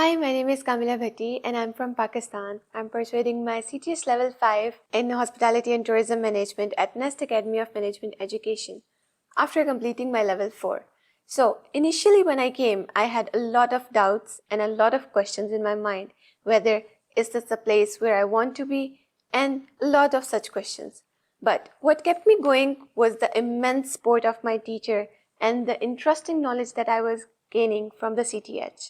Hi, my name is Kamilah Bhatti and I'm from Pakistan. I'm pursuing my CTS Level 5 in Hospitality and Tourism Management at Nest Academy of Management Education after completing my Level 4. So, initially when I came, I had a lot of doubts and a lot of questions in my mind, whether is this the place where I want to be, and a lot of such questions. But what kept me going was the immense support of my teacher and the interesting knowledge that I was gaining from the CTH.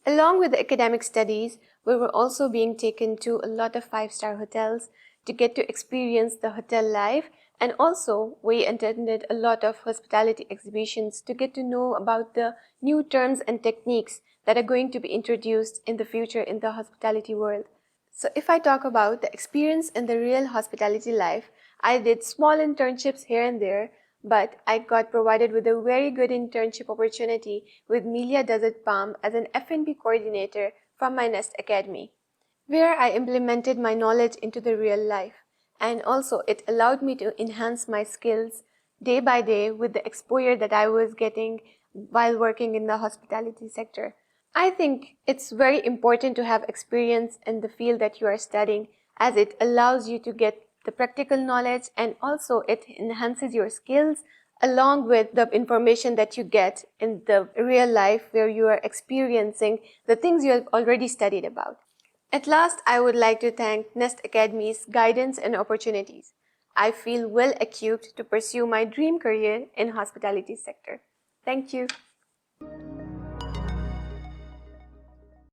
Along with the academic studies, we were also being taken to a lot of five-star hotels to get to experience the hotel life, and also we attended a lot of hospitality exhibitions to get to know about the new terms and techniques that are going to be introduced in the future in the hospitality world. So if I talk about the experience in the real hospitality life, I did small internships here and there, but I got provided with a very good internship opportunity with Melia Desert Palm as an F&B coordinator from my Nest Academy, where I implemented my knowledge into the real life. And also it allowed me to enhance my skills day by day with the exposure that I was getting while working in the hospitality sector. I think it's very important to have experience in the field that you are studying, as it allows you to get the practical knowledge and also it enhances your skills along with the information that you get in the real life where you are experiencing the things you have already studied about. At last, I would like to thank Nest Academy's guidance and opportunities. I feel well equipped to pursue my dream career in hospitality sector. Thank you.